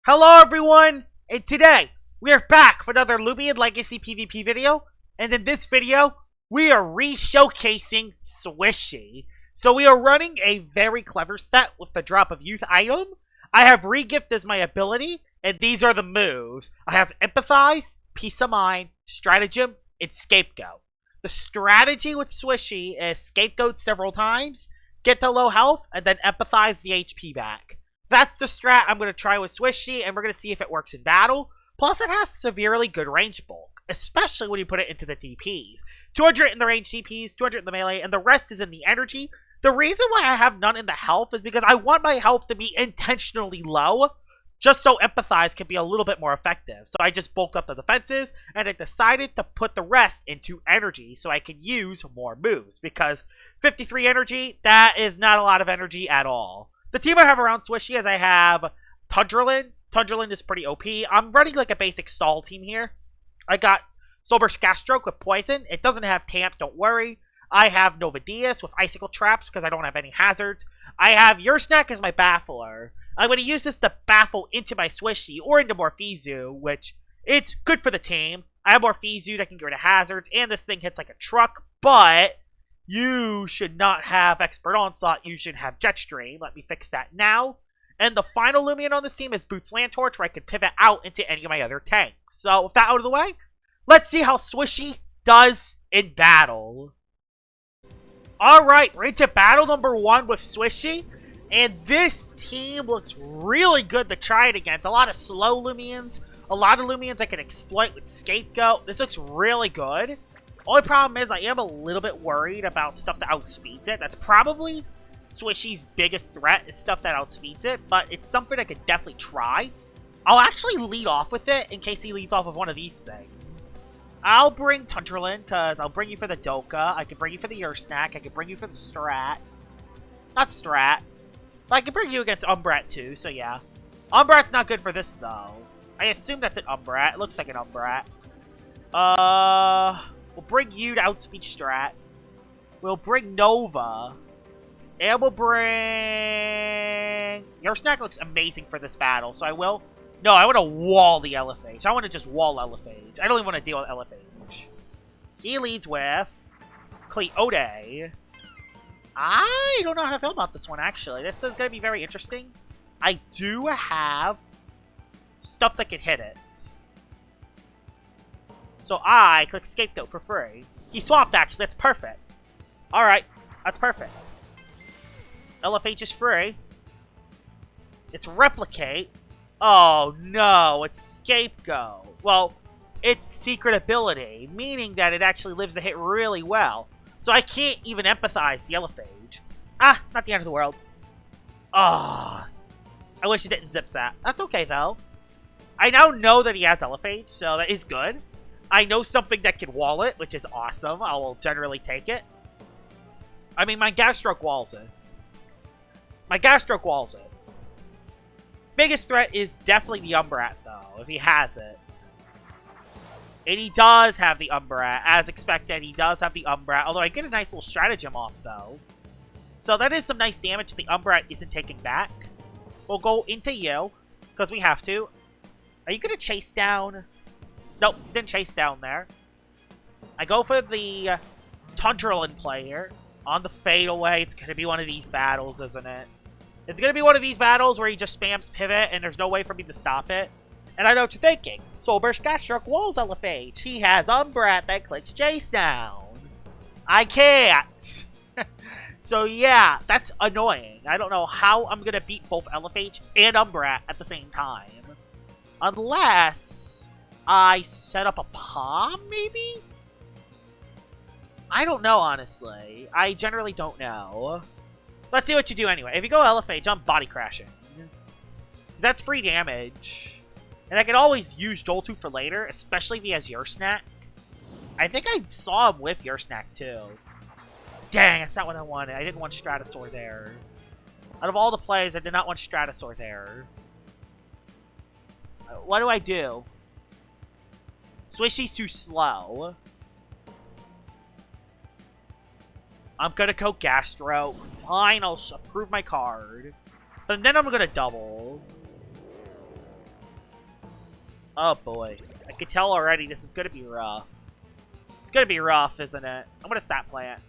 Hello everyone, and today we are back for another Loomian Legacy PvP video, and in this video we are re-showcasing Swishy. So we are running a very clever set with the drop of youth item. I have Regift as my ability, and these are the moves. I have Empathize, Peace of Mind, Stratagem, and Scapegoat. The strategy with Swishy is Scapegoat several times, get to low health, and then Empathize the HP back. That's the strat I'm going to try with Swishy, and we're going to see if it works in battle. Plus, it has severely good range bulk, especially when you put it into the DPs. 200 in the range DPs, 200 in the melee, and the rest is in the energy. The reason why I have none in the health is because I want my health to be intentionally low, just so Empathize can be a little bit more effective. So I just bulked up the defenses, and I decided to put the rest into energy so I can use more moves, because 53 energy, that is not a lot of energy at all. The team I have around Swishy is I have Tundrelin. Tundrelin is pretty OP. I'm running like a basic stall team here. I got Sober's Gastroke with Poison. It doesn't have Tamp, don't worry. I have Novadius with Icicle Traps because I don't have any hazards. I have Yursnack as my Baffler. I'm going to use this to baffle into my Swishy or into Morphezu, which it's good for the team. I have Morphezu that can get rid of hazards, and this thing hits like a truck, but you should not have Expert Onslaught, you should have Jetstream. Let me fix that now. And the final Loomian on this team is Boots Landtorch, where I can pivot out into any of my other tanks. So, with that out of the way, let's see how Swishy does in battle. Alright, we're into battle number 1 with Swishy. And this team looks really good to try it against. A lot of slow Loomians, a lot of Loomians I can exploit with Scapegoat. This looks really good. Only problem is I am a little bit worried about stuff that outspeeds it. That's probably Swishy's biggest threat, is stuff that outspeeds it, but it's something I could definitely try. I'll actually lead off with it in case he leads off with one of these things. I'll bring Tundrelin, because I'll bring you for the Doka. I can bring you for the Yursnack. I can bring you for the Strat. Not Strat. But I can bring you against Umbrat too, so yeah. Umbrat's not good for this, though. I assume that's an Umbrat. It looks like an Umbrat. We'll bring you to outspeed Strat. We'll bring Nova. And we'll bring... Yursnack looks amazing for this battle, so I will... No, I want to wall the Elephage. I want to just wall Elephage. I don't even want to deal with Elephage. He leads with... Cleode. I don't know how to feel about this one, actually. This is going to be very interesting. I do have stuff that can hit it. So I click Scapegoat for free. He swapped, actually. That's perfect. Alright. That's perfect. Elephage is free. It's Replicate. Oh, no. It's Scapegoat. Well, it's Secret Ability, meaning that it actually lives the hit really well. So I can't even empathize the Elephage. Ah, not the end of the world. Ah. I wish it didn't zip that. That's okay, though. I now know that he has Elephage, so that is good. I know something that can wall it, which is awesome. I will generally take it. I mean, my Gastroke walls it. My Gastroke walls it. Biggest threat is definitely the Umbrat, though, if he has it. And he does have the Umbrat. As expected, he does have the Umbrat. Although I get a nice little stratagem off, though. So that is some nice damage the Umbrat isn't taking back. We'll go into you, because we have to. Are you going to chase down... Nope, didn't chase down there. I go for the Tundrelin player on the fadeaway. It's going to be one of these battles, isn't it? It's going to be one of these battles where he just spams pivot and there's no way for me to stop it. And I know what you're thinking. Sober's Gastroke walls Elephage. He has Umbrat that clicks chase down. I can't. So yeah, that's annoying. I don't know how I'm going to beat both Elephage and Umbrat at the same time. Unless... I set up a palm, maybe? I don't know, honestly. I generally don't know. Let's see what you do anyway. If you go Elephage, I'm body crashing. Because that's free damage. And I can always use Joltu for later, especially if he has Yursnack. I think I saw him with Yursnack, too. Dang, that's not what I wanted. I didn't want Stratosaur there. Out of all the plays, I did not want Stratosaur there. What do I do? Swishy's too slow. I'm gonna go Gastro. Fine, I'll approve my card. But then I'm gonna double. Oh boy. I could tell already this is gonna be rough. It's gonna be rough, isn't it? I'm gonna sap plant.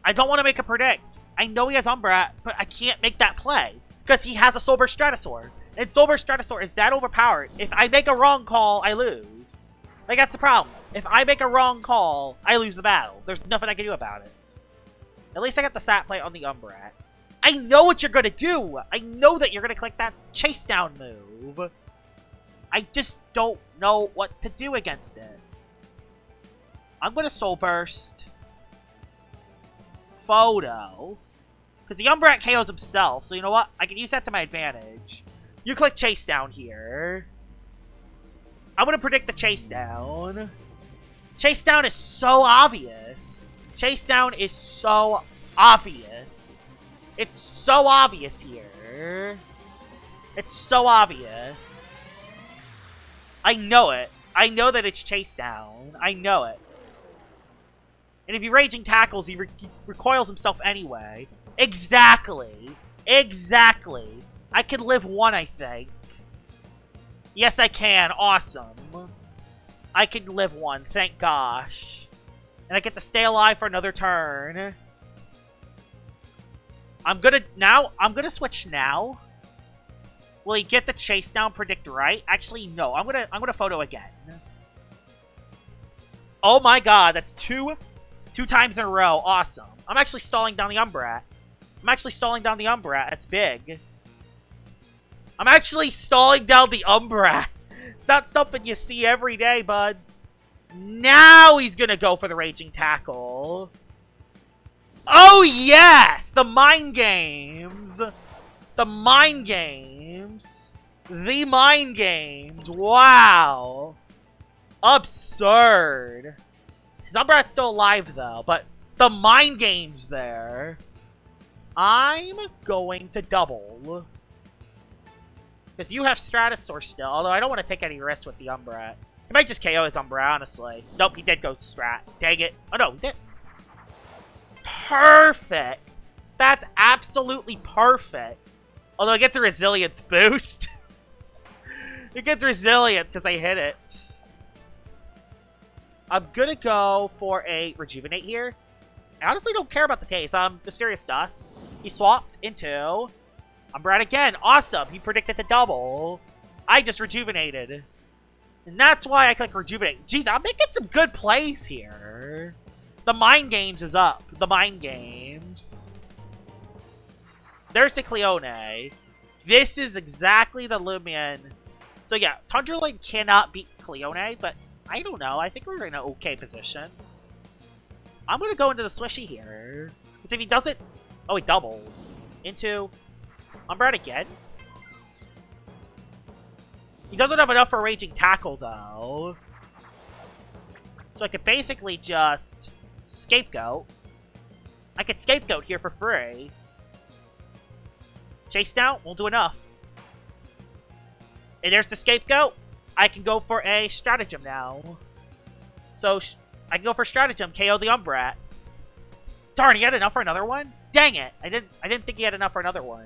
I don't want to make a predict. I know he has Umbrat, but I can't make that play. Because he has a Sober Stratosaur. And Sober Stratosaur is that overpowered. If I make a wrong call, I lose. Like, that's the problem. If I make a wrong call, I lose the battle. There's nothing I can do about it. At least I got the sap plant on the Umbrat. I know what you're gonna do! I know that you're gonna click that chase down move. I just don't know what to do against it. I'm gonna Soul Burst. Photo. Because the Umbrat KOs himself, so you know what? I can use that to my advantage. You click chase down here. I'm gonna predict the chase down. Chase down is so obvious. Chase down is so obvious. It's so obvious here. It's so obvious. I know it. I know that it's chase down. I know it. And if he raging tackles, he recoils himself anyway. Exactly. Exactly. I can live one, I think. Yes, I can. Awesome. I can live one. Thank gosh. And I get to stay alive for another turn. I'm gonna switch now. Will he get the chase down predict right? Actually, no. I'm gonna photo again. Oh my god, that's two times in a row. Awesome. I'm actually stalling down the Umbrat. That's big. I'm actually stalling down the Umbrat. It's not something you see every day, buds. Now he's gonna go for the Raging Tackle. Oh, yes! The mind games. The mind games. The mind games. Wow. Absurd. His Umbrat's still alive, though, but the mind games there. I'm going to double. Because you have Stratosaur still, although I don't want to take any risks with the Umbrat. He might just KO his Umbrat, honestly. Nope, he did go Strat. Dang it. Oh, no, he did. Perfect. That's absolutely perfect. Although it gets a resilience boost. It gets resilience because I hit it. I'm going to go for a Rejuvenate here. I honestly don't care about the taste. Mysterious Dust. He swapped into Umbrat again. Awesome. He predicted the double. I just Rejuvenated. And that's why I click Rejuvenate. Jeez, I'm making some good plays here. The Mind Games is up. The Mind Games. There's the Cleone. This is exactly the Loomian. So yeah, Tundra Link cannot beat Cleone, but I don't know. I think we're in an okay position. I'm going to go into the Swishy here. Because if he doesn't... Oh, he doubled. Into Umbrat again. He doesn't have enough for Raging Tackle, though. So I could basically just Scapegoat. I could Scapegoat here for free. Chase down won't do enough. And there's the Scapegoat. I can go for a Stratagem now. So I can go for Stratagem, KO the Umbrat. Darn, he had enough for another one? Dang it. I didn't think he had enough for another one.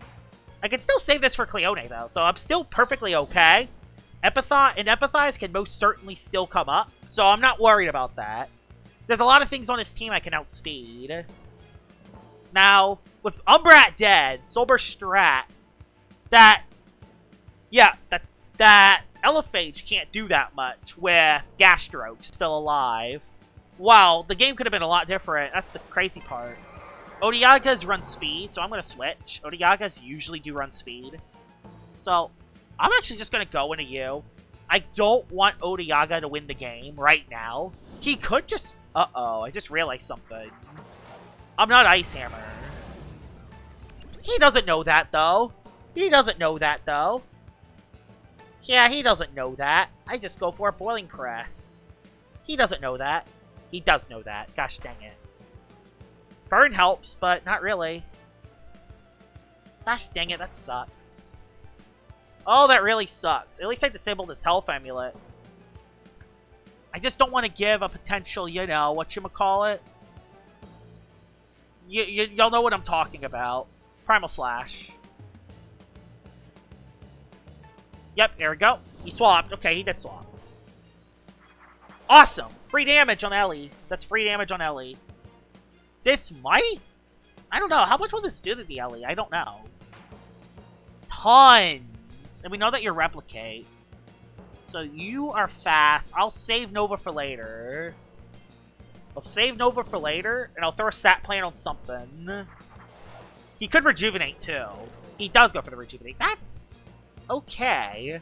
I can still save this for Cleone, though, so I'm still perfectly okay. Empathize can most certainly still come up, so I'm not worried about that. There's a lot of things on his team I can outspeed. Now, with Umbrat dead, Sober Strat, that Fage can't do that much with Gastro still alive. Wow, the game could have been a lot different. That's the crazy part. Odiaga's run speed, so I'm going to switch. Odiaga's usually do run speed. So, I'm actually just going to go into you. I don't want Odiaga to win the game right now. He could just... Uh-oh, I just realized something. I'm not Ice Hammer. He doesn't know that, though. He doesn't know that, though. Yeah, he doesn't know that. I just go for a Boiling Press. He doesn't know that. He does know that. Gosh dang it. Burn helps, but not really. Gosh dang it, that sucks. Oh, that really sucks. At least I disabled his health amulet. I just don't want to give a potential, you know, whatchamacallit. Y'all know what I'm talking about. Primal Slash. Yep, there we go. He swapped. Okay, he did swap. Awesome. Free damage on Ellie. That's free damage on Ellie. This might? I don't know. How much will this do to the Ellie? I don't know. Tons. And we know that you replicate. So you are fast. I'll save Nova for later. I'll save Nova for later, and I'll throw a stat plant on something. He could rejuvenate, too. He does go for the rejuvenate. That's okay.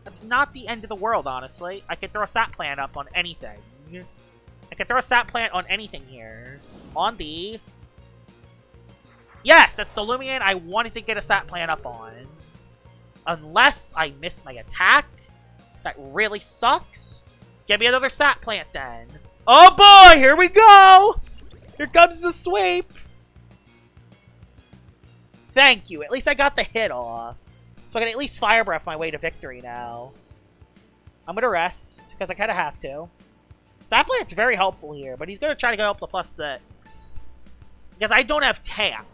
That's not the end of the world, honestly. I could throw a stat plant up on anything. I could throw a stat plant on anything here. On the... Yes, that's the Loomian I wanted to get a stat plant up on. Unless I miss my attack. That really sucks. Give me another stat plant, then. Oh boy, here we go! Here comes the sweep! Thank you, at least I got the hit off. So I can at least fire breath my way to victory now. I'm gonna rest, because I kinda have to. Stat plant's very helpful here, but he's gonna try to go up to +6. Because I don't have Tamp.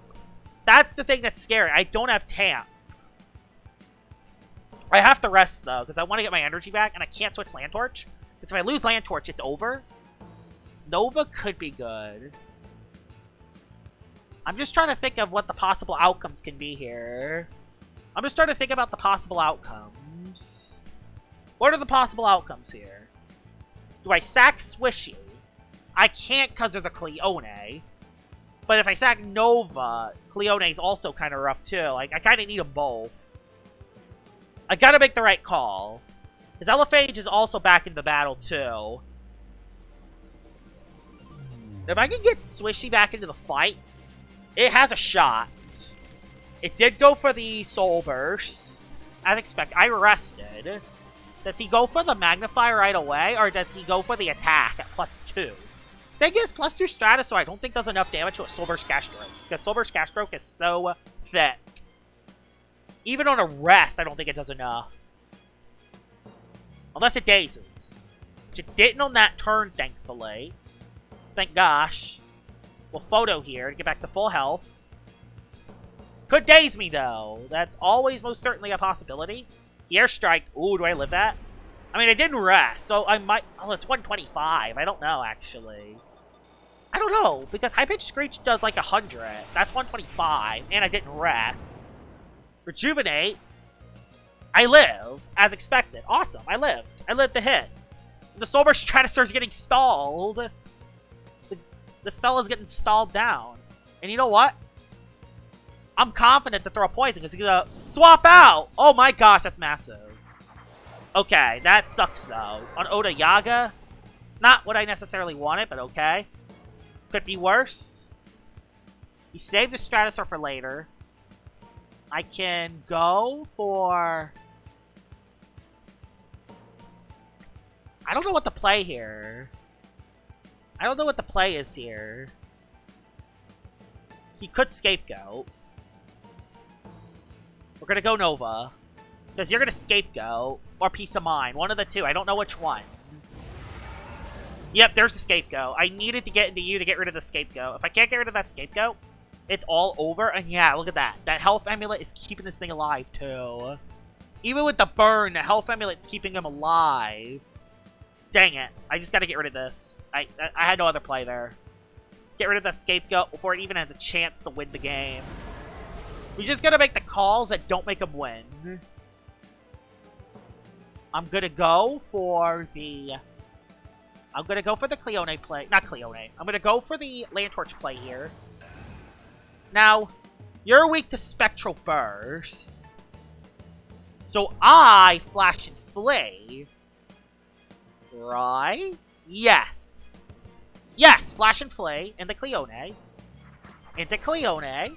That's the thing that's scary, I don't have Tamp. I have to rest, though, because I want to get my energy back, and I can't switch Land Torch. Because if I lose Land Torch, it's over. Nova could be good. I'm just trying to think of what the possible outcomes can be here. I'm just trying to think about the possible outcomes. What are the possible outcomes here? Do I sack Swishy? I can't because there's a Cleone. But if I sack Nova, Cleone's also kind of rough, too. Like, I kind of need them both. I gotta make the right call. Because Fage is also back in the battle, too. If I can get Swishy back into the fight, it has a shot. It did go for the Soul Burst. As expected. I rested. Does he go for the Magnify right away, or does he go for the attack at +2? Thing is, +2 Stratus, so I don't think does enough damage to a Soul Burst Gas Stroke. Because Soul Burst Gas Stroke is so thick. Even on a rest, I don't think it does enough. Unless it dazes. Which it didn't on that turn, thankfully. Thank gosh. We'll photo here to get back to full health. Could daze me, though. That's always most certainly a possibility. The airstrike. Ooh, do I live that? I mean, I didn't rest, so I might... Oh, it's 125. I don't know, actually. I don't know, because High Pitched Screech does like 100. That's 125, and I didn't rest. Rejuvenate. I live, as expected. Awesome, I lived. I lived the hit. The Soul Burst Stratosaur's getting stalled. The spell is getting stalled down. And you know what? I'm confident to throw a poison because he's gonna swap out. Oh my gosh, that's massive. Okay, that sucks though. On Oda Yaga, not what I necessarily wanted, but okay. Could be worse. He saved the Stratosaur for later. I can go for... I don't know what to play here. I don't know what the play is here. He could Scapegoat. We're gonna go Nova. Because you're gonna Scapegoat. Or Peace of Mind. One of the two. I don't know which one. Yep, there's the Scapegoat. I needed to get into you to get rid of the Scapegoat. If I can't get rid of that Scapegoat, it's all over. And yeah, look at that. That health amulet is keeping this thing alive, too. Even with the burn, the health amulet's keeping him alive. Dang it. I just gotta get rid of this. I had no other play there. Get rid of the Scapegoat before it even has a chance to win the game. We just gotta make the calls that don't make him win. I'm gonna go for the... I'm gonna go for the Cleone play. Not Cleone. I'm gonna go for the Land Torch play here. Now, you're weak to Spectral Burst. So I Flash and Flay. Right? Yes. Yes, Flash and Flay into Cleone. Into Cleone.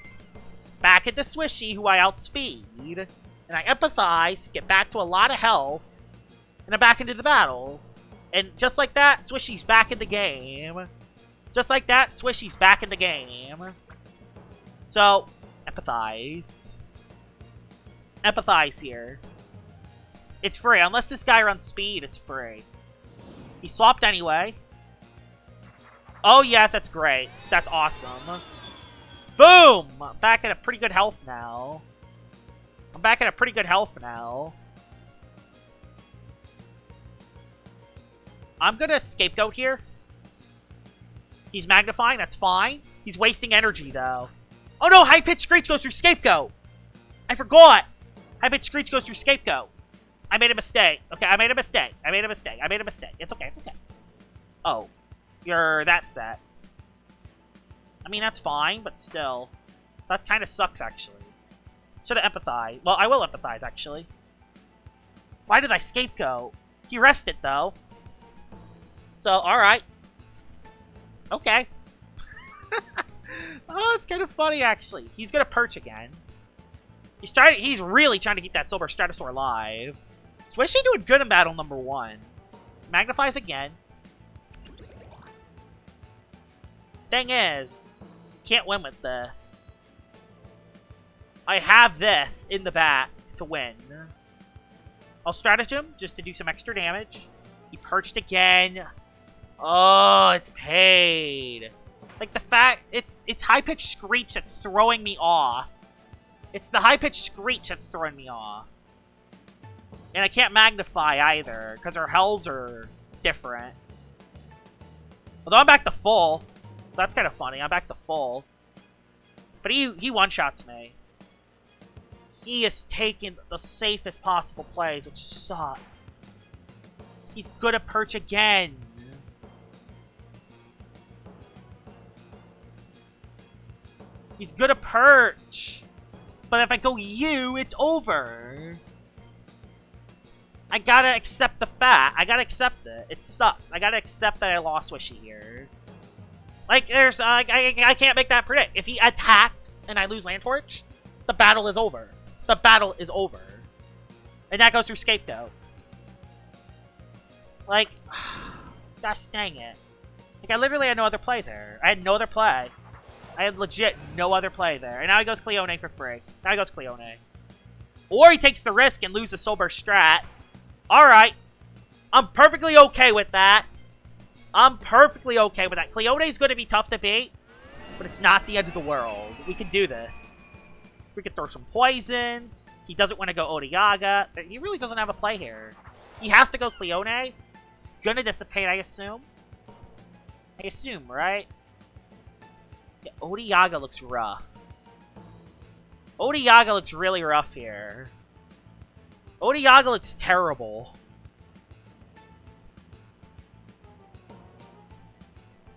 Back into Swishy, who I outspeed. And I empathize, get back to a lot of health. And I'm back into the battle. And just like that, Swishy's back in the game. Just like that, Swishy's back in the game. So, empathize. Empathize here. It's free. Unless this guy runs speed, it's free. He swapped anyway. Oh, yes, that's great. That's awesome. Boom! I'm back at a pretty good health now. I'm back at a pretty good health now. I'm gonna scapegoat here. He's magnifying, that's fine. He's wasting energy, though. Oh no, high-pitched screech goes through scapegoat. I forgot. High-pitched screech goes through scapegoat. I made a mistake. Okay, I made a mistake. I made a mistake. I made a mistake. It's okay, it's okay. Oh, you're that set. I mean, that's fine, but still. That kind of sucks, actually. Should have empathized. Well, I will empathize, actually. Why did I scapegoat? He rested, though. So, alright. Okay. Oh, it's kind of funny, actually. He's gonna perch again. He's really trying to keep that Silver Stratosaur alive. Swishy doing good in battle number 1. Magnifies again. Thing is, can't win with this. I have this in the back to win. I'll stratagem just to do some extra damage. He perched again. Oh, it's paid. Like the fact it's high-pitched screech that's throwing me off. It's the high-pitched screech that's throwing me off. And I can't magnify either, because our hells are different. Although I'm back to full. That's kind of funny. I'm back to full. But he one-shots me. He is taking the safest possible plays, which sucks. He's gonna perch again. He's gonna perch. But if I go you, it's over. I gotta accept the fact. I gotta accept it. It sucks. I gotta accept that I lost Swishy here. Like, there's, I can't make that predict. If he attacks and I lose Land Torch, the battle is over. The battle is over. And that goes through Scapegoat. Like, gosh dang it. Like, I literally had no other play there. I had no other play. I had legit no other play there. And now he goes Cleone for free. Now he goes Cleone. Or he takes the risk and loses Soul Burst Strat. Alright. I'm perfectly okay with that. I'm perfectly okay with that. Cleone is going to be tough to beat. But it's not the end of the world. We can do this. We can throw some poisons. He doesn't want to go Odiaga. He really doesn't have a play here. He has to go Cleone. It's going to dissipate, I assume. I assume, right? Yeah, Odiaga looks rough. Odiaga looks really rough here. Odiaga looks terrible.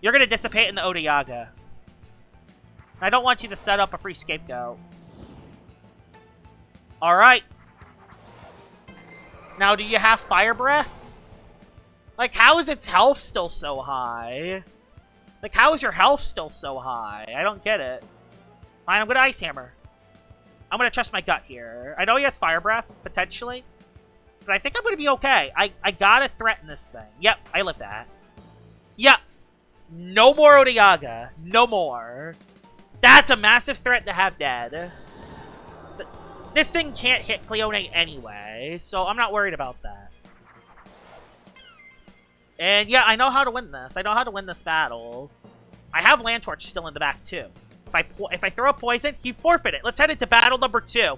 You're going to dissipate in the Odiaga. I don't want you to set up a free Scapegoat. Alright. Now, do you have Fire Breath? Like, how is its health still so high? Like, how is your health still so high? I don't get it. Fine, I'm going to Ice Hammer. I'm going to trust my gut here. I know he has Fire Breath, potentially. But I think I'm going to be okay. I got to threaten this thing. Yep, I live that. Yep. No more Odiaga. No more. That's a massive threat to have dead. But this thing can't hit Cleone anyway, so I'm not worried about that. And yeah, I know how to win this. I know how to win this battle. I have Land Torch still in the back, too. If I throw a poison, he forfeited. Let's head into battle number 2.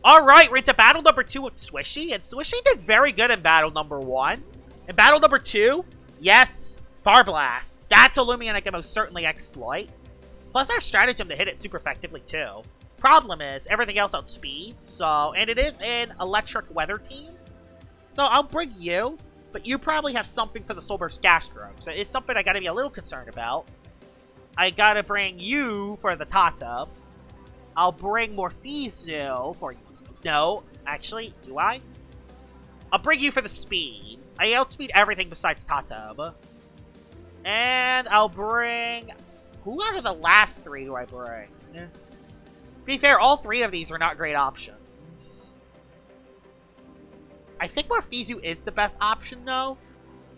Alright, we're into battle number 2 with Swishy. And Swishy did very good in battle number 1. In battle number 2, yes, Far Blast. That's a Loomian I can most certainly exploit. Plus our stratagem to hit it super effectively, too. Problem is, everything else outspeeds, so... And it is an electric weather team. So I'll bring you, but you probably have something for the Soul Burst Gastro. So it's something I gotta be a little concerned about. I gotta bring you for the Tata. I'll bring Morphezu for... No, actually, do I? I'll bring you for the speed. I outspeed everything besides Tata. And I'll bring... Who out of the last 3 do I bring? To be fair, all 3 of these are not great options. I think Morphezu is the best option, though.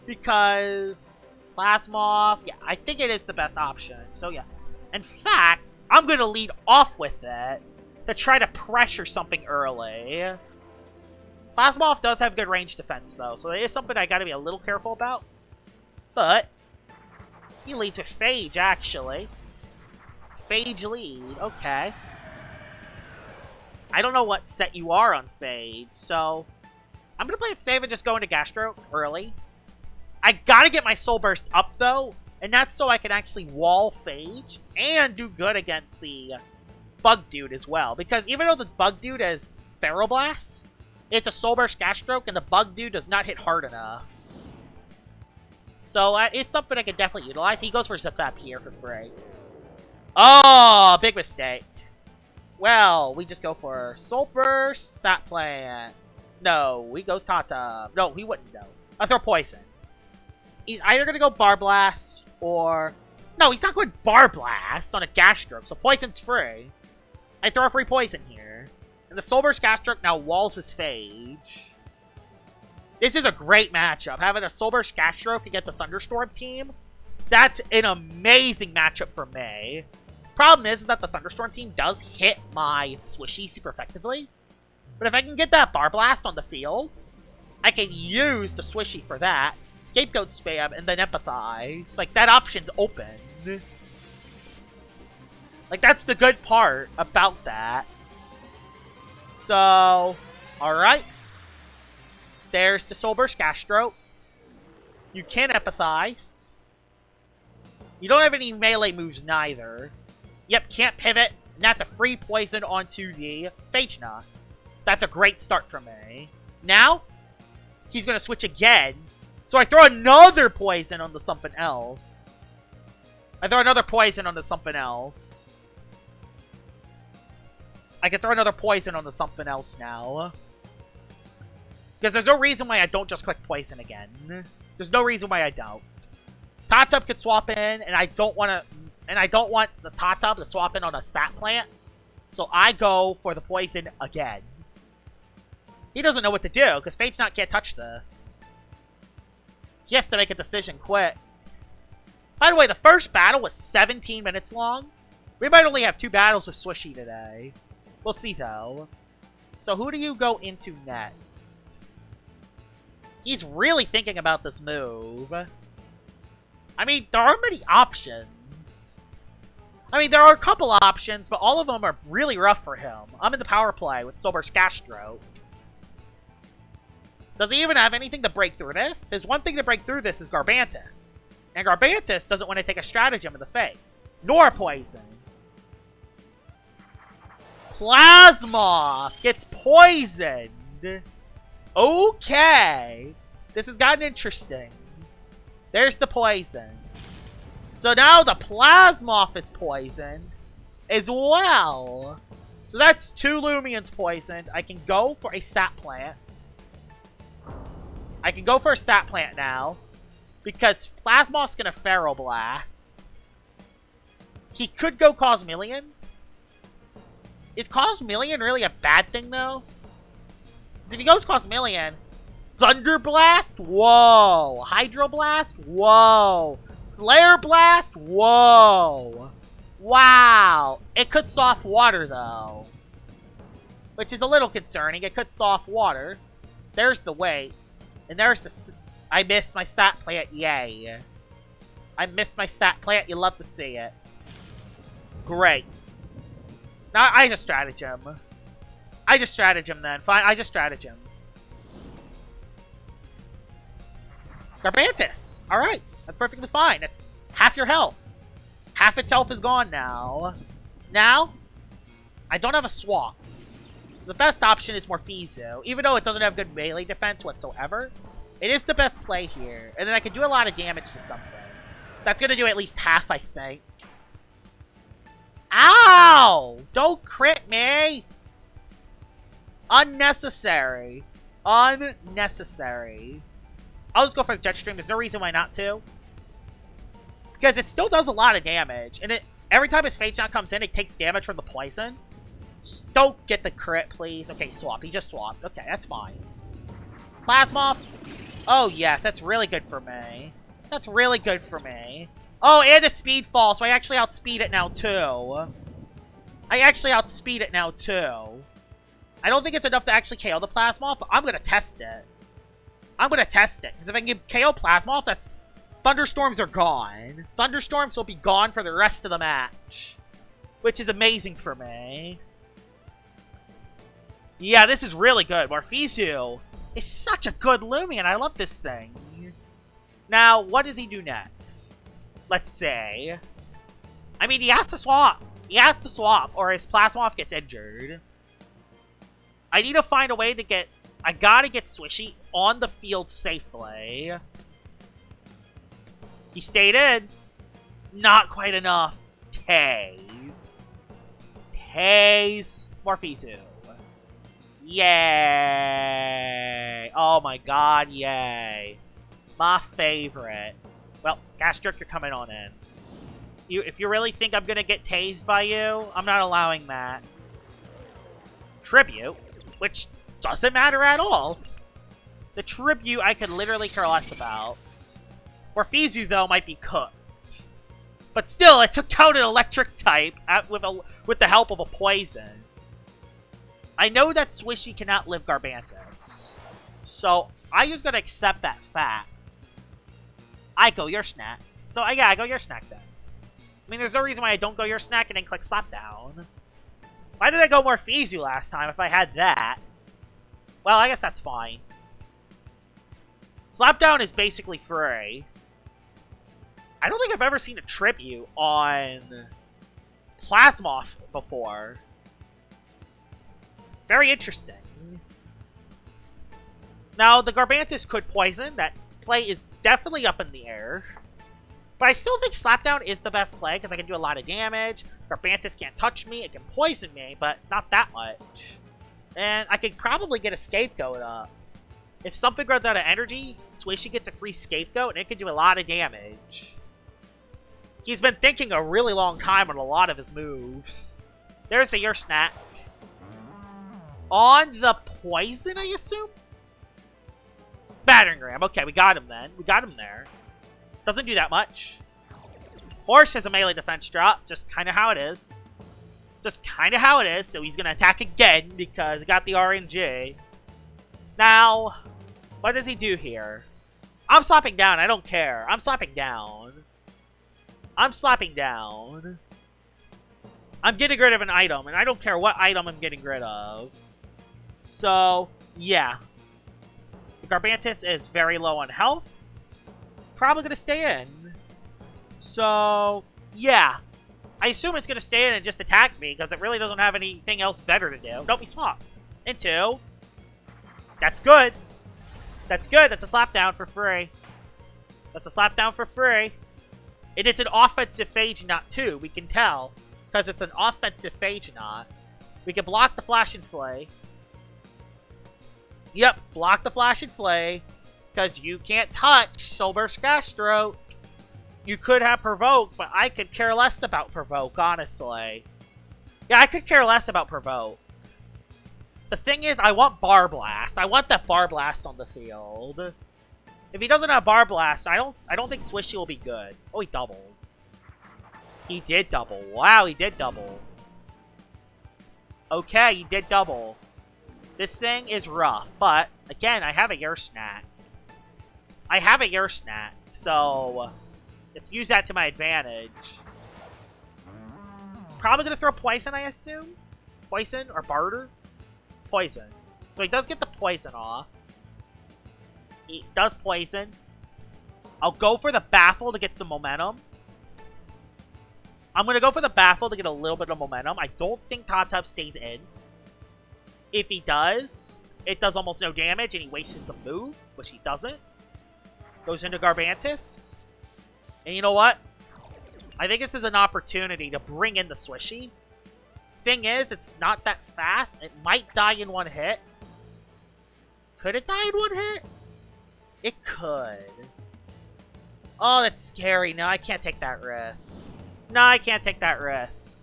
Because... Plasmoth, yeah, I think it is the best option. So, yeah. In fact, I'm going to lead off with it to try to pressure something early. Plasmoth does have good range defense, though, so it is something I got to be a little careful about. But, he leads with Fage, actually. Fage lead, okay. I don't know what set you are on Fage, so I'm going to play it safe and just go into Gastro early. I gotta get my Soul Burst up, though. And that's so I can actually wall Fage and do good against the Bug Dude as well. Because even though the Bug Dude has Feral Blast, it's a Soul Burst Gas Stroke, and the Bug Dude does not hit hard enough. So that is something I can definitely utilize. He goes for Zip Zap here for free. Oh, big mistake. Well, we just go for Soul Burst, Sap Plant. No, he goes Tata. No, he wouldn't go. I throw Poison. He's either going to go Bar Blast or... No, he's not going Bar Blast on a Gas Stroke, so Poison's free. I throw a free Poison here. And the Soul Burst Gas Stroke now walls his Phage. This is a great matchup. Having a Soul Burst Gas Stroke against a Thunderstorm team, that's an amazing matchup for me. Problem is that the Thunderstorm team does hit my Swishy super effectively. But if I can get that Bar Blast on the field, I can use the Swishy for that. Scapegoat spam and then empathize. Like, that option's open. Like, that's the good part about that. So, alright. There's the Soul Burst Gastro. You can empathize. You don't have any melee moves neither. Yep, can't pivot. And that's a free poison onto the Fage Knot. That's a great start for me. Now, he's going to switch again. So I throw another poison on the something else. I throw another poison on the something else. I can throw another poison on the something else now. Because there's no reason why I don't just click poison again. There's no reason why I don't. Tatub could swap in, and I don't want to... And I don't want the Tatub to swap in on a Sap Plant. So I go for the poison again. He doesn't know what to do, because Fage Knot can't touch this. He has to make a decision quick. By the way, the first battle was 17 minutes long. We might only have 2 battles with Swishy today. We'll see, though. So who do you go into next? He's really thinking about this move. I mean, there aren't many options. I mean, there are a couple options, but all of them are really rough for him. I'm in the power play with Soul Burst Gastro. Does he even have anything to break through this? His one thing to break through this is Garbantus. And Garbantus doesn't want to take a stratagem in the face. Nor poison. Plasma gets poisoned. Okay. This has gotten interesting. There's the poison. So now the Plasmoth is poisoned as well. So that's 2 Loomians poisoned. I can go for a Sap Plant. I can go for a Sap Plant now. Because Plasmoth's going to Feral Blast. He could go Cosmillion. Is Cosmillion really a bad thing, though? If he goes Cosmillion, Thunder Blast? Whoa. Hydro Blast? Whoa. Flare Blast? Whoa. Wow. It could soft water, though. Which is a little concerning. It could soft water. There's the weight. And there's the... I missed my Sap Plant. Yay. I missed my Sap Plant. You love to see it. Great. Now, I just stratagem. I just stratagem then. Fine, I just stratagem. Garbantus. Alright. That's perfectly fine. It's half your health. Half its health is gone now. Now, I don't have a swap. The best option is Morphezo. Even though it doesn't have good melee defense whatsoever, it is the best play here. And then I can do a lot of damage to something. That's going to do at least half, I think. Ow! Don't crit me! Unnecessary. Unnecessary. I'll just go for the Jetstream. There's no reason why not to. Because it still does a lot of damage. And every time his Fage Knot comes in, it takes damage from the poison. Don't get the crit, please. Okay, swap. He just swapped. Okay, that's fine. Plasmoth. Oh, yes. That's really good for me. That's really good for me. Oh, and a speed fall, so I actually outspeed it now, too. I actually outspeed it now, too. I don't think it's enough to actually KO the Plasmoth, but I'm going to test it. I'm going to test it, because if I can get KO Plasmoth, that's... Thunderstorms are gone. Thunderstorms will be gone for the rest of the match. Which is amazing for me. Yeah, this is really good. Morphezo is such a good Loomian. I love this thing. Now, what does he do next? Let's say... I mean, he has to swap. He has to swap, or his Plasmoth gets injured. I need to find a way to get... I gotta get Swishy on the field safely. He stayed in. Not quite enough. Taze. Taze. Morphizu. Yay. Oh my god, yay. My favorite. Well, Gastric, you're coming on in. If you really think I'm gonna get tased by you, I'm not allowing that. Tribute, which doesn't matter at all. The Tribute I could literally care less about. Morphizu, though, might be cooked. But still, it took out an electric type with the help of a poison. I know that Swishy cannot live Garbantus. So, I'm just gonna accept that fact. I go your snack. So, yeah, I go your snack then. I mean, there's no reason why I don't go your snack and then click Slapdown. Why did I go Morphizu last time if I had that? Well, I guess that's fine. Slapdown is basically free. I don't think I've ever seen a tribute on Plasmoth before. Very interesting. Now, the Garbantus could poison. That play is definitely up in the air. But I still think Slapdown is the best play because I can do a lot of damage. Garbantus can't touch me. It can poison me, but not that much. And I could probably get a Scapegoat up. If something runs out of energy, Swishy gets a free Scapegoat, and it can do a lot of damage. He's been thinking a really long time on a lot of his moves. There's the Your Snack. On the poison, I assume? Battering Ram. Okay, we got him then. We got him there. Doesn't do that much. Horse has a melee defense drop. Just kind of how it is. Just kind of how it is. So he's going to attack again because he got the RNG. Now, what does he do here? I'm slapping down. I don't care. I'm slapping down. I'm slapping down. I'm getting rid of an item. And I don't care what item I'm getting rid of. So, yeah. The Garbantus is very low on health. Probably going to stay in. So, yeah. I assume it's going to stay in and just attack me because it really doesn't have anything else better to do. Don't be swapped. Into. That's good. That's good. That's a slapdown for free. That's a slapdown for free. And it's an offensive Fage Knot too. We can tell. Because it's an offensive Fage Knot. We can block the Flash and Flay. Yep, block the Flash and Flay. Because you can't touch Sober Stroke. You could have Provoke, but I could care less about Provoke, honestly. Yeah, I could care less about Provoke. The thing is, I want Bar Blast. I want that Bar Blast on the field. If he doesn't have Bar Blast, I don't think Swishy will be good. Oh, he doubled. He did double. Wow, he did double. Okay, he did double. This thing is rough, but again, I have a Yer Snack. I have a Yer Snack, so let's use that to my advantage. Probably gonna throw Poison, I assume? Poison or Barter? Poison. So he does get the Poison off. He does Poison. I'll go for the Baffle to get some momentum. I'm gonna go for the Baffle to get a little bit of momentum. I don't think Tatub stays in. If he does, it does almost no damage and he wastes the move, which he doesn't. Goes into Garbantus. And you know what? I think this is an opportunity to bring in the Swishy. Thing is, it's not that fast. It might die in one hit. Could it die in one hit? It could. Oh, that's scary. No, I can't take that risk. No, I can't take that risk.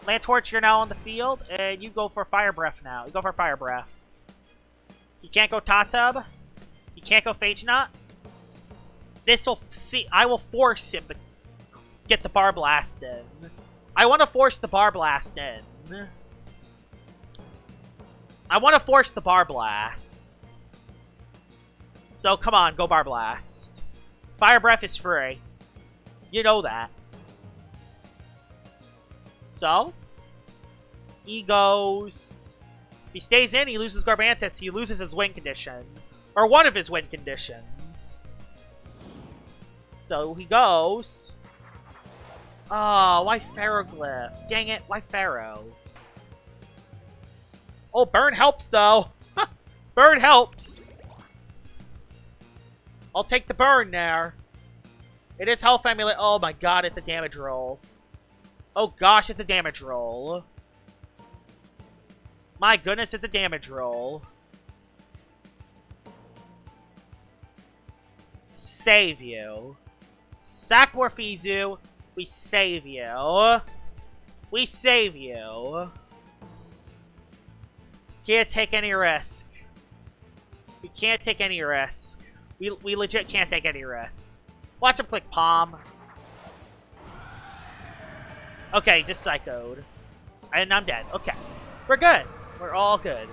Landtorch, you're now on the field, and you go for Fire Breath now. You go for Fire Breath. You can't go Tatub. You can't go Fage Knot. This will see. I will force him to get the Bar Blast in. I want to force the Bar Blast in. I want to force the Bar Blast. So come on, go Bar Blast. Fire Breath is free. You know that. So he goes. If he stays in, he loses Garbantus. He loses his win condition. Or one of his win conditions. So he goes. Oh, why Ferroglyph? Dang it, why Pharaoh? Oh, burn helps though. Burn helps. I'll take the burn there. It is health amulet. Oh my god, it's a damage roll. Oh gosh, it's a damage roll. My goodness, it's a damage roll. Save you. Sack Morphizu. We save you. We save you. Can't take any risk. We can't take any risk. We legit can't take any risk. Watch him click Palm. Okay, just psychoed. And I'm dead. Okay. We're good. We're all good.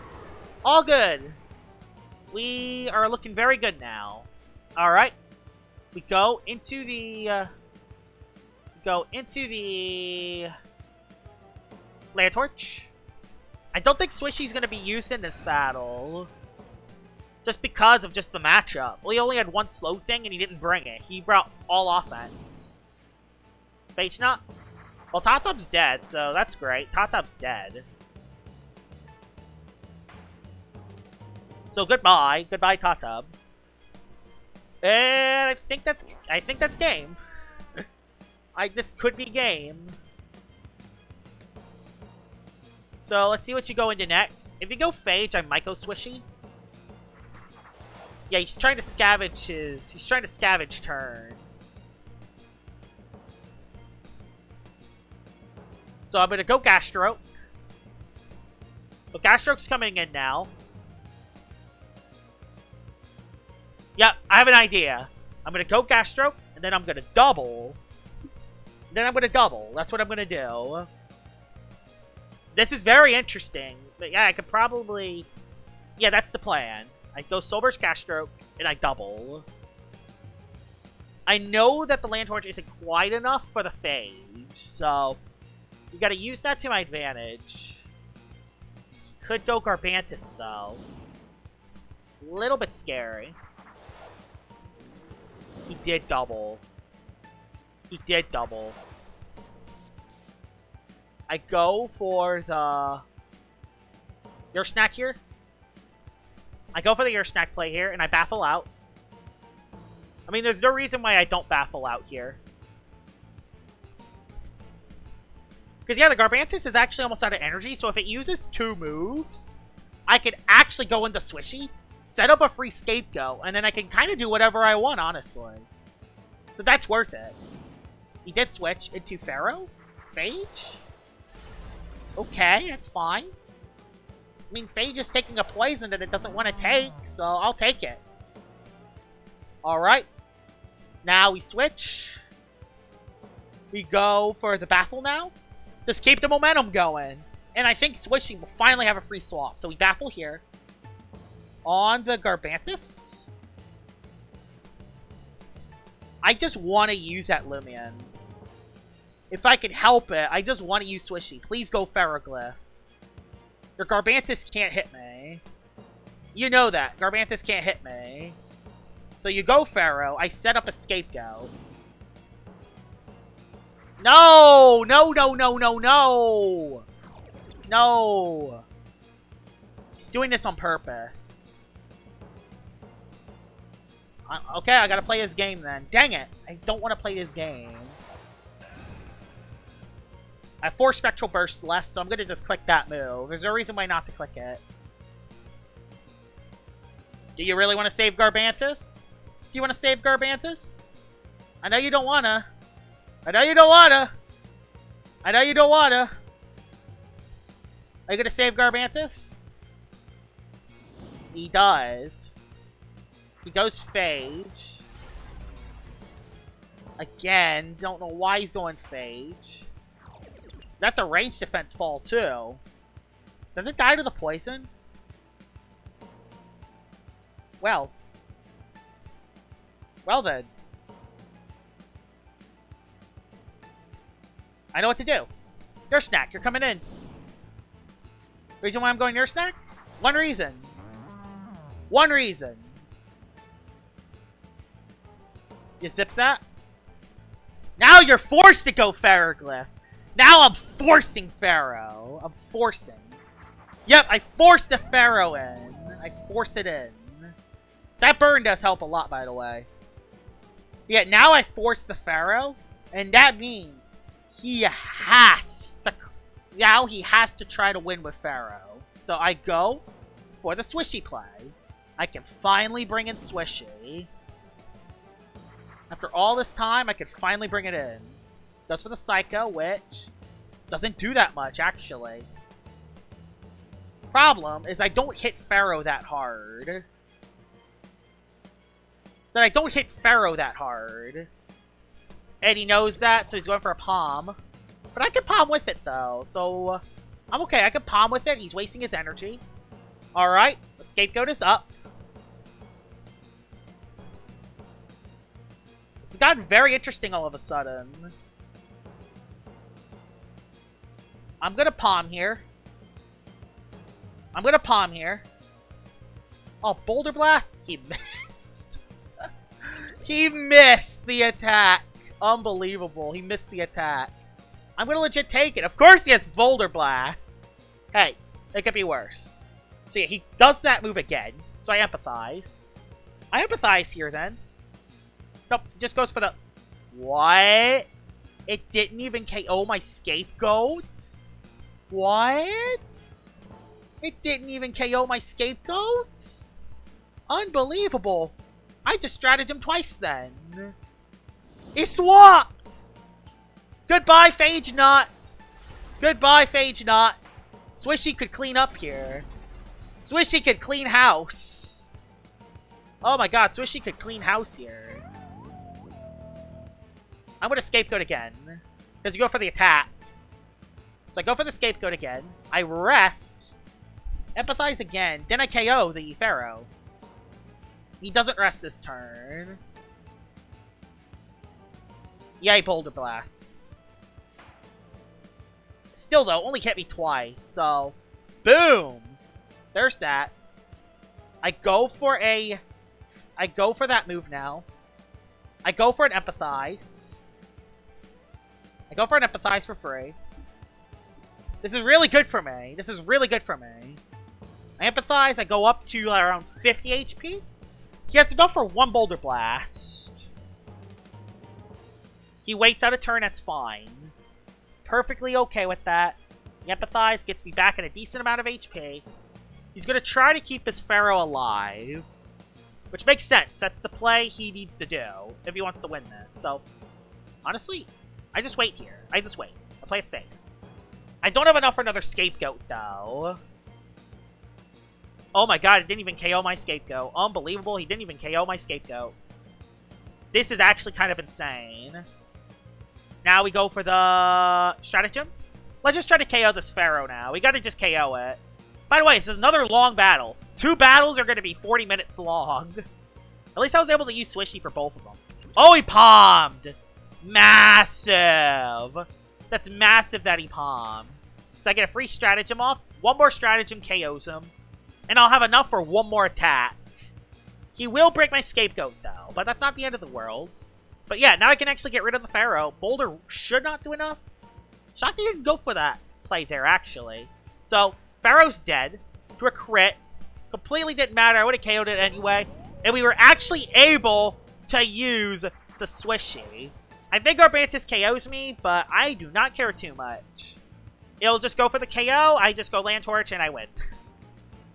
All good. We are looking very good now. Alright. We go into the... Land Torch. I don't think Swishy's going to be used in this battle. Just because of just the matchup. Well, he only had one slow thing and he didn't bring it. He brought all offense. Fage not? Well, Tatub's dead, so that's great. Tatub's dead. So goodbye. Goodbye, Tatub. And I think that's game. This could be game. So let's see what you go into next. If you go Fage, I might go Swishy. Yeah, he's trying to scavenge turns. So I'm gonna go Gastroke. But Gastroke's coming in now. Yep, I have an idea. I'm gonna go Gastroke, and then I'm gonna double. Then I'm gonna double. That's what I'm gonna do. This is very interesting. But yeah, I could probably... Yeah, that's the plan. I go Soulburst Gastroke, and I double. I know that the Land Torch isn't quite enough for the Fage, so... You gotta use that to my advantage. Could go Garbantis, though. A little bit scary. He did double. He did double. I go for the... Your snack here. I go for the Your snack play here, and I baffle out. I mean, there's no reason why I don't baffle out here. Because, yeah, the Garbantis is actually almost out of energy, so if it uses 2 moves, I could actually go into Swishy, set up a free scapegoat, and then I can kind of do whatever I want, honestly. So that's worth it. He did switch into Pharaoh? Fage? Okay, that's fine. I mean, Fage is taking a poison that it doesn't want to take, so I'll take it. Alright. Now we switch. We go for the Baffle now. Just keep the momentum going. And I think Swishy will finally have a free swap. So we Baffle here. On the Garbantis. I just want to use that Loomian. If I can help it, I just want to use Swishy. Please go Ferroglyph. Your Garbantis can't hit me. You know that. Garbantis can't hit me. So you go Pharaoh. I set up a scapegoat. No! No, no, no, no, no! No! He's doing this on purpose. Okay, I gotta play his game then. Dang it! I don't want to play his game. I have 4 Spectral Bursts left, so I'm gonna just click that move. There's no reason why not to click it. Do you really want to save Garbantis? Do you want to save Garbantis? I know you don't wanna. I know you don't wanna. I know you don't wanna. Are you gonna save Garbantis? He does. He goes Fage. Again, don't know why he's going Fage. That's a range defense fall, too. Does it die to the poison? Well. Well, then. I know what to do. Your snack, you're coming in. Reason why I'm going your snack? One reason. One reason. You zips that? Now you're forced to go Ferroglyph. Now I'm forcing Pharaoh. I'm forcing. Yep, I forced the Pharaoh in. I force it in. That burn does help a lot, by the way. Yeah, now I force the Pharaoh, and that means he has to... Now he has to try to win with Pharaoh. So I go for the Swishy play. I can finally bring in Swishy. After all this time, I can finally bring it in. Goes for the Psycho, which doesn't do that much, actually. Problem is I don't hit Pharaoh that hard. So I don't hit Pharaoh that hard. And he knows that, so he's going for a palm. But I can palm with it, though. So I'm okay. I can palm with it. He's wasting his energy. Alright. The Scapegoat is up. This has gotten very interesting all of a sudden. I'm gonna palm here. I'm gonna palm here. Oh, Boulder Blast? He missed. He missed the attack. Unbelievable. He missed the attack. I'm gonna legit take it. Of course he has Boulder Blast. Hey, it could be worse. So yeah, he does that move again. So I empathize. I empathize here then. Nope, just goes for the... What? It didn't even KO my Scapegoat? What? It didn't even KO my Scapegoat? Unbelievable. I just stratagem twice then. He swapped! Goodbye, Fage Nut! Goodbye, Fage Nut! Swishy could clean up here. Swishy could clean house. Oh my god, Swishy could clean house here. I'm gonna Scapegoat again. Because you go for the attack. So I go for the Scapegoat again. I rest. Empathize again. Then I KO the Pharaoh. He doesn't rest this turn. Yay, Boulder Blast. Still, though, only hit me twice, so... Boom! There's that. I go for that move now. I go for an Empathize. I go for an Empathize for free. This is really good for me. This is really good for me. I Empathize, I go up to around 50 HP. He has to go for one Boulder Blast. He waits out a turn, that's fine. Perfectly okay with that. The Empathize gets me back at a decent amount of HP. He's going to try to keep his Pharaoh alive. Which makes sense. That's the play he needs to do if he wants to win this. So, honestly, I just wait here. I just wait. I play it safe. I don't have enough for another Scapegoat, though. Oh my god, it didn't even KO my Scapegoat. Unbelievable, he didn't even KO my Scapegoat. This is actually kind of insane. Now we go for the stratagem. Let's just try to KO this Pharaoh now. We gotta just KO it. By the way, it's another long battle. 2 battles are gonna be 40 minutes long. At least I was able to use Swishy for both of them. Oh, he palmed! Massive! That's massive that he palmed. So I get a free stratagem off. One more stratagem KOs him. And I'll have enough for one more attack. He will break my Scapegoat, though. But that's not the end of the world. But yeah, now I can actually get rid of the Pharaoh. Boulder should not do enough. Shocked he didn't go for that play there, actually. So, Pharaoh's dead. To a crit. Completely didn't matter. I would have KO'd it anyway. And we were actually able to use the Swishy. I think Arbantis KOs me, but I do not care too much. It'll just go for the KO. I just go Land Torch and I win.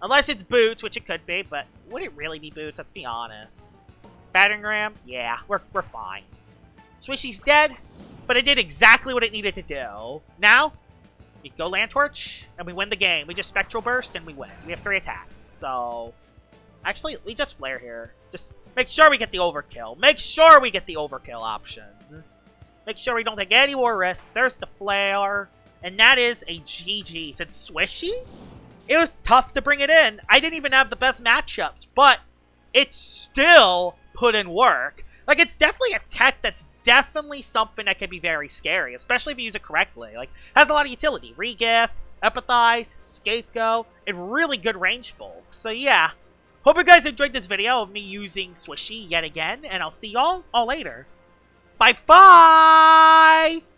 Unless it's Boots, which it could be, but would it really be Boots? Let's be honest. Battering Ram? Yeah, we're fine. Swishy's dead, but it did exactly what it needed to do. Now, we go Land Torch, and we win the game. We just Spectral Burst, and we win. We have 3 attacks, so... Actually, we just Flare here. Just make sure we get the overkill. Make sure we get the overkill option. Make sure we don't take any more risks. There's the Flare, and that is a GG. Since Swishy? It was tough to bring it in. I didn't even have the best matchups, but it still put in work. Like, it's definitely a tech that's definitely something that can be very scary, especially if you use it correctly. Like, has a lot of utility. Regift, Empathize, Scapegoat, and really good range bulk. So yeah, hope you guys enjoyed this video of me using Swishy yet again, and I'll see y'all all later. Bye-bye!